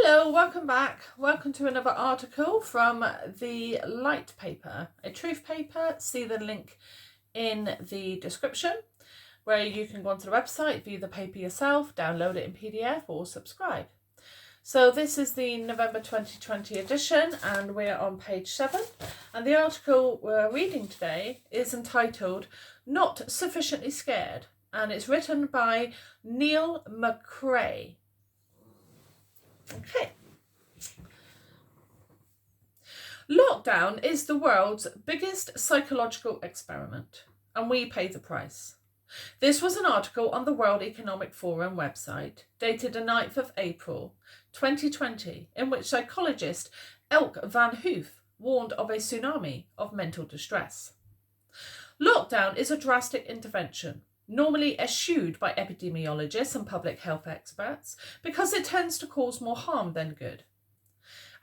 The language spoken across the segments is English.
Hello, welcome back. Welcome to another article from the Lightpaper, a truth paper. See the link in the description where you can go onto the website, view the paper yourself, download it in PDF or subscribe. So this is the November 2020 edition and we're on page 7. And the article we're reading today is entitled Not Sufficiently Scared, and it's written by Neil McRae. Okay. Lockdown is the world's biggest psychological experiment, and we pay the price. This was an article on the World Economic Forum website, dated the 9th of April 2020, in which psychologist Elke van Hoof warned of a tsunami of mental distress. Lockdown is a drastic intervention, normally eschewed by epidemiologists and public health experts because it tends to cause more harm than good.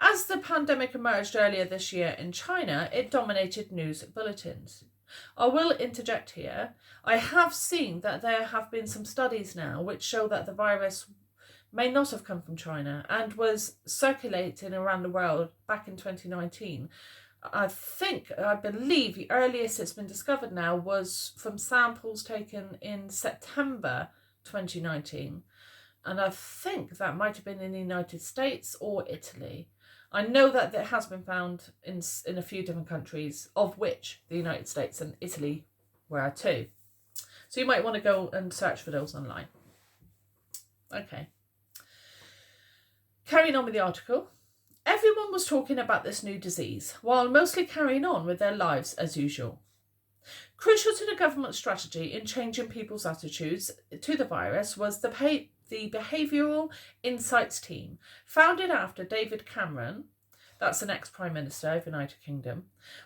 As the pandemic emerged earlier this year in China, it dominated news bulletins. I will interject here. I have seen that there have been some studies now which show that the virus may not have come from China and was circulating around the world back in 2019. I believe the earliest it's been discovered now was from samples taken in September 2019. And I think that might have been in the United States or Italy. I know that it has been found in a few different countries, of which the United States and Italy were two. So you might want to go and search for those online. Okay. Carrying on with the article. Everyone was talking about this new disease, while mostly carrying on with their lives as usual. Crucial to the government's strategy in changing people's attitudes to the virus was the Behavioural Insights team, founded after David Cameron, that's an ex-Prime Minister of the United Kingdom,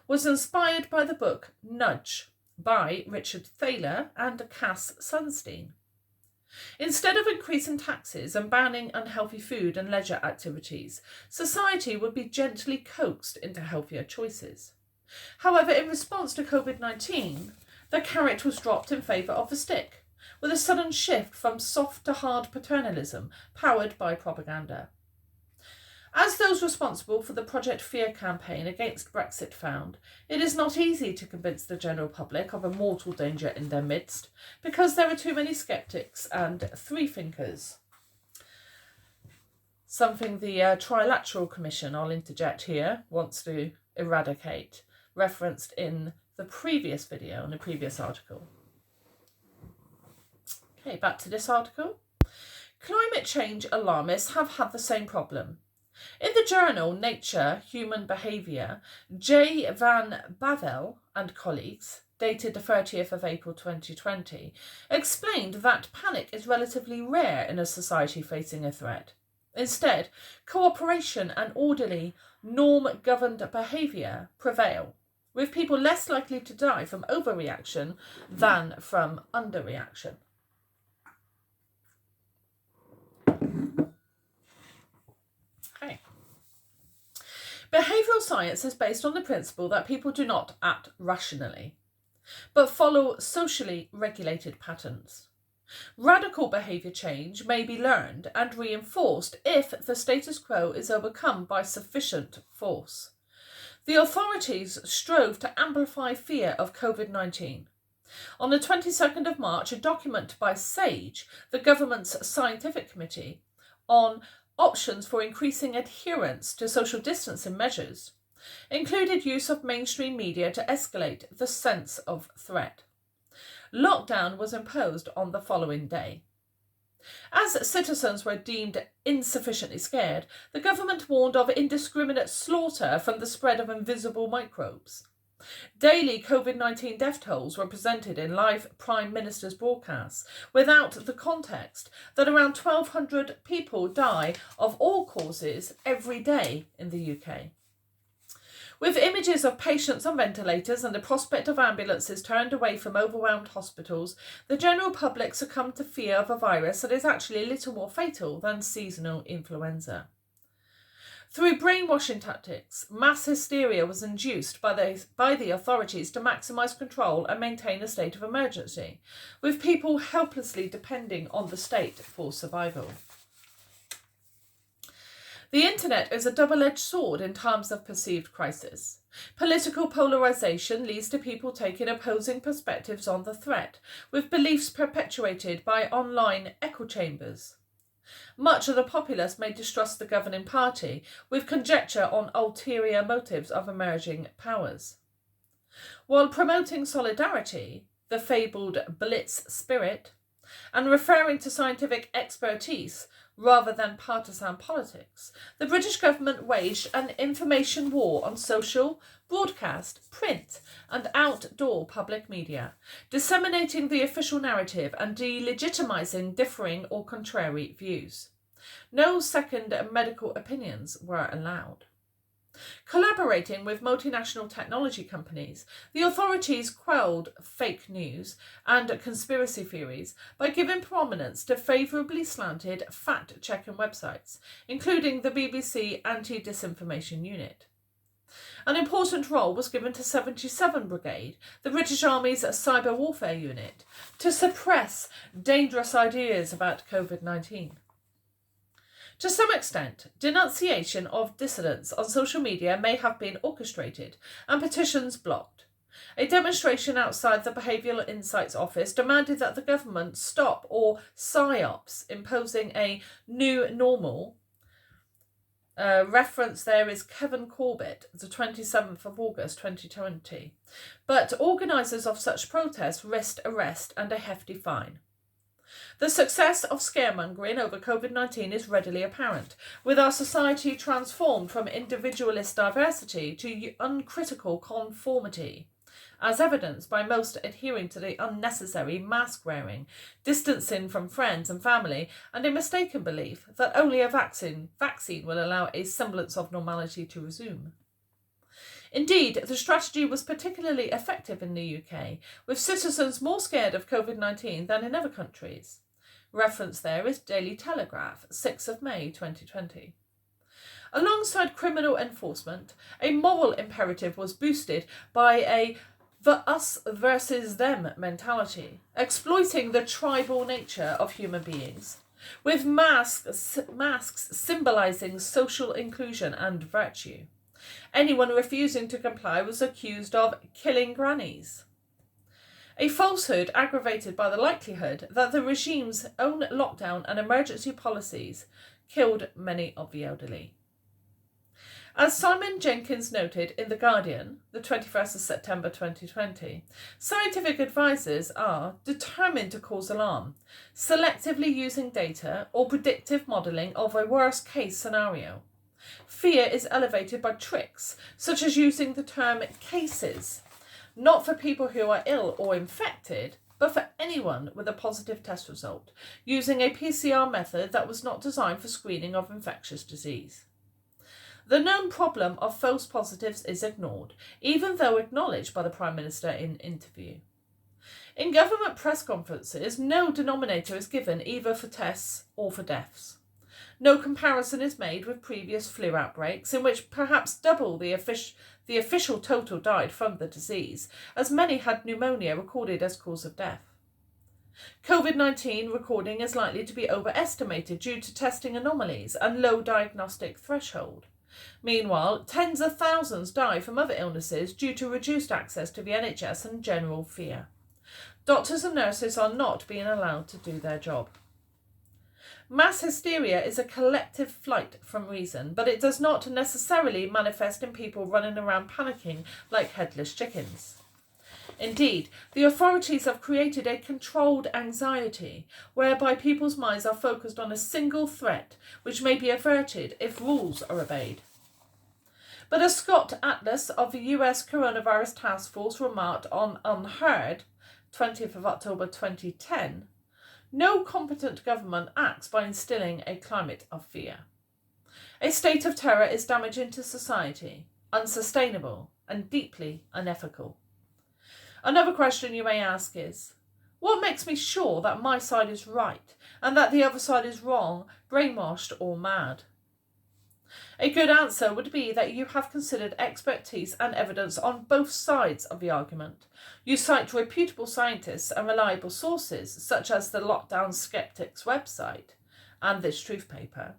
was inspired by the book Nudge by Richard Thaler and Cass Sunstein. Instead of increasing taxes and banning unhealthy food and leisure activities, society would be gently coaxed into healthier choices. However, in response to COVID-19, the carrot was dropped in favour of the stick, with a sudden shift from soft to hard paternalism powered by propaganda. As those responsible for the Project Fear campaign against Brexit found, it is not easy to convince the general public of a mortal danger in their midst, because there are too many sceptics and free-thinkers. Something the Trilateral Commission, I'll interject here, wants to eradicate, referenced in the previous video, in the previous article. Okay, back to this article. Climate change alarmists have had the same problem. In the journal Nature Human Behaviour, J. van Bavel and colleagues, dated the 30th of April 2020, explained that panic is relatively rare in a society facing a threat. Instead, cooperation and orderly, norm-governed behaviour prevail, with people less likely to die from overreaction than from underreaction. Okay. Behavioural science is based on the principle that people do not act rationally, but follow socially regulated patterns. Radical behaviour change may be learned and reinforced if the status quo is overcome by sufficient force. The authorities strove to amplify fear of COVID-19. On the 22nd of March, a document by SAGE, the government's scientific committee, on options for increasing adherence to social distancing measures, included use of mainstream media to escalate the sense of threat. Lockdown was imposed on the following day. As citizens were deemed insufficiently scared, the government warned of indiscriminate slaughter from the spread of invisible microbes. Daily COVID-19 death tolls were presented in live Prime Minister's broadcasts, without the context that around 1,200 people die of all causes every day in the UK. With images of patients on ventilators and the prospect of ambulances turned away from overwhelmed hospitals, the general public succumbed to fear of a virus that is actually a little more fatal than seasonal influenza. Through brainwashing tactics, mass hysteria was induced by the authorities to maximise control and maintain a state of emergency, with people helplessly depending on the state for survival. The internet is a double-edged sword in times of perceived crisis. Political polarisation leads to people taking opposing perspectives on the threat, with beliefs perpetuated by online echo chambers. Much of the populace may distrust the governing party, with conjecture on ulterior motives of emerging powers. While promoting solidarity, the fabled Blitz spirit, and referring to scientific expertise rather than partisan politics, the British government waged an information war on social, broadcast, print and outdoor public media, disseminating the official narrative and delegitimising differing or contrary views. No second medical opinions were allowed. Collaborating with multinational technology companies, the authorities quelled fake news and conspiracy theories by giving prominence to favourably slanted fact-checking websites, including the BBC Anti-Disinformation Unit. An important role was given to 77 Brigade, the British Army's cyber warfare unit, to suppress dangerous ideas about COVID-19. To some extent, denunciation of dissidents on social media may have been orchestrated and petitions blocked. A demonstration outside the Behavioural Insights office demanded that the government stop all PSYOPs imposing a new normal. Reference there is Kevin Corbett, the 27th of August 2020. But organisers of such protests risked arrest and a hefty fine. The success of scaremongering over COVID-19 is readily apparent, with our society transformed from individualist diversity to uncritical conformity, as evidenced by most adhering to the unnecessary mask wearing, distancing from friends and family, and a mistaken belief that only a vaccine will allow a semblance of normality to resume. Indeed, the strategy was particularly effective in the UK, with citizens more scared of COVID-19 than in other countries. Reference there is Daily Telegraph, 6th of May 2020. Alongside criminal enforcement, a moral imperative was boosted by a the us versus them mentality, exploiting the tribal nature of human beings, with masks symbolising social inclusion and virtue. Anyone refusing to comply was accused of killing grannies. A falsehood aggravated by the likelihood that the regime's own lockdown and emergency policies killed many of the elderly. As Simon Jenkins noted in The Guardian, the 21st of September 2020, scientific advisors are determined to cause alarm, selectively using data or predictive modelling of a worst-case scenario. Fear is elevated by tricks, such as using the term cases, not for people who are ill or infected, but for anyone with a positive test result, using a PCR method that was not designed for screening of infectious disease. The known problem of false positives is ignored, even though acknowledged by the Prime Minister in interview. In government press conferences, no denominator is given either for tests or for deaths. No comparison is made with previous flu outbreaks, in which perhaps double the official total died from the disease, as many had pneumonia recorded as cause of death. COVID-19 recording is likely to be overestimated due to testing anomalies and low diagnostic threshold. Meanwhile, tens of thousands die from other illnesses due to reduced access to the NHS and general fear. Doctors and nurses are not being allowed to do their job. Mass hysteria is a collective flight from reason, but it does not necessarily manifest in people running around panicking like headless chickens. Indeed, the authorities have created a controlled anxiety, whereby people's minds are focused on a single threat, which may be averted if rules are obeyed. But as Scott Atlas of the US Coronavirus Task Force remarked on Unheard, 20th of October 2010, no competent government acts by instilling a climate of fear. A state of terror is damaging to society, unsustainable, and deeply unethical. Another question you may ask is, what makes me sure that my side is right and that the other side is wrong, brainwashed, or mad? A good answer would be that you have considered expertise and evidence on both sides of the argument. You cite reputable scientists and reliable sources, such as the Lockdown Skeptics website, and this truth paper,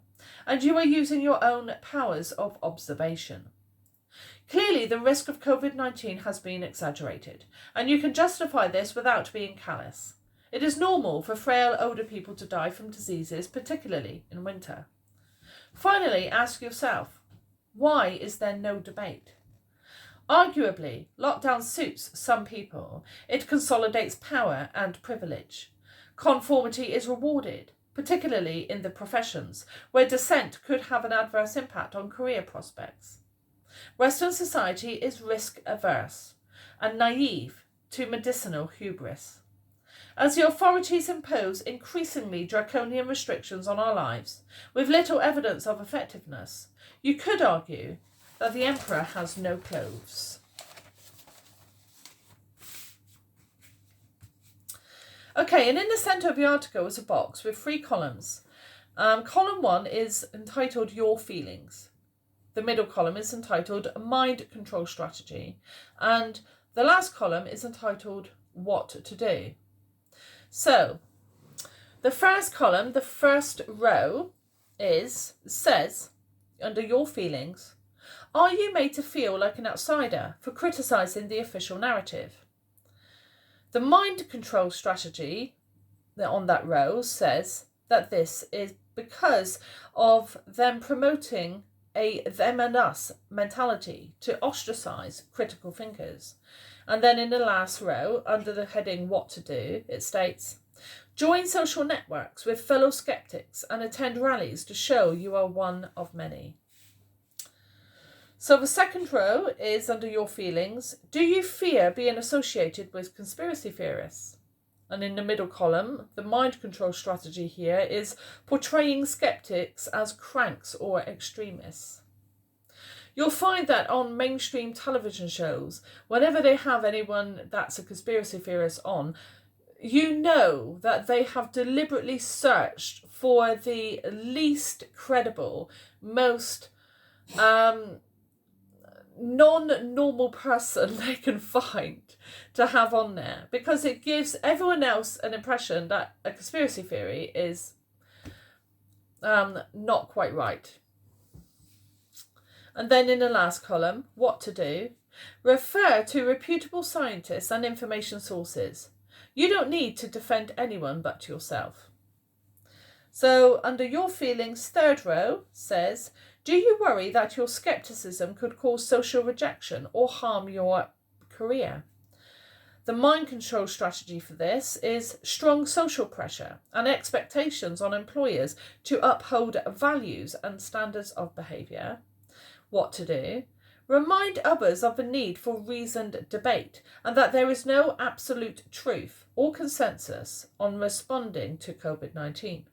and you are using your own powers of observation. Clearly, the risk of COVID-19 has been exaggerated, and you can justify this without being callous. It is normal for frail older people to die from diseases, particularly in winter. Finally, ask yourself, why is there no debate? Arguably, lockdown suits some people. It consolidates power and privilege. Conformity is rewarded, particularly in the professions, where dissent could have an adverse impact on career prospects. Western society is risk-averse and naive to medicinal hubris. As the authorities impose increasingly draconian restrictions on our lives, with little evidence of effectiveness, you could argue that the emperor has no clothes. Okay, and in the centre of the article is a box with 3 columns. Column 1 is entitled Your Feelings. The middle column is entitled Mind Control Strategy. And the last column is entitled What to Do. So, the first column, the first row, says, under Your Feelings, are you made to feel like an outsider for criticising the official narrative? The mind control strategy on that row says that this is because of them promoting a them and us mentality to ostracise critical thinkers. And then in the last row, under the heading What to Do, it states, join social networks with fellow skeptics and attend rallies to show you are one of many. So the second row is under Your Feelings. Do you fear being associated with conspiracy theorists? And in the middle column, the mind control strategy here is portraying skeptics as cranks or extremists. You'll find that on mainstream television shows, whenever they have anyone that's a conspiracy theorist on, you know that they have deliberately searched for the least credible, most non-normal person they can find to have on there, because it gives everyone else an impression that a conspiracy theory is not quite right. And then in the last column, What to Do, refer to reputable scientists and information sources. You don't need to defend anyone but yourself. So under Your Feelings, third row says, do you worry that your skepticism could cause social rejection or harm your career? The mind control strategy for this is strong social pressure and expectations on employers to uphold values and standards of behaviour. What to do? Remind others of the need for reasoned debate and that there is no absolute truth or consensus on responding to COVID-19.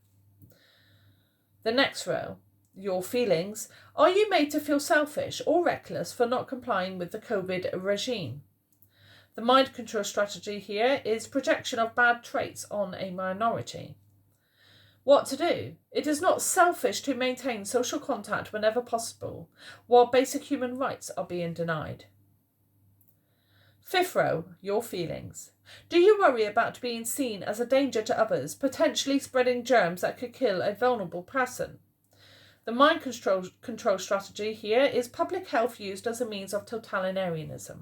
The next row, Your Feelings. Are you made to feel selfish or reckless for not complying with the COVID regime? The mind control strategy here is projection of bad traits on a minority. What to do? It is not selfish to maintain social contact whenever possible, while basic human rights are being denied. Fifth row, Your Feelings. Do you worry about being seen as a danger to others, potentially spreading germs that could kill a vulnerable person? The mind control strategy here is public health used as a means of totalitarianism.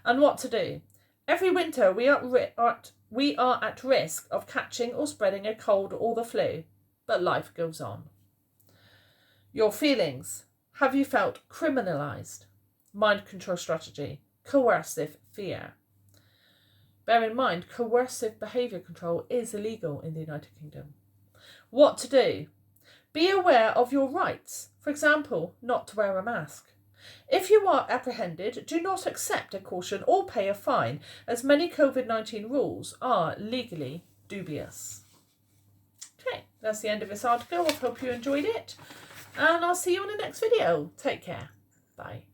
And what to do? Every winter we are at risk of catching or spreading a cold or the flu, but life goes on. Your Feelings. Have you felt criminalised? Mind control strategy. Coercive fear. Bear in mind, coercive behaviour control is illegal in the United Kingdom. What to do? Be aware of your rights. For example, not to wear a mask. If you are apprehended, do not accept a caution or pay a fine, as many COVID-19 rules are legally dubious. Okay, that's the end of this article. I hope you enjoyed it, and I'll see you in the next video. Take care. Bye.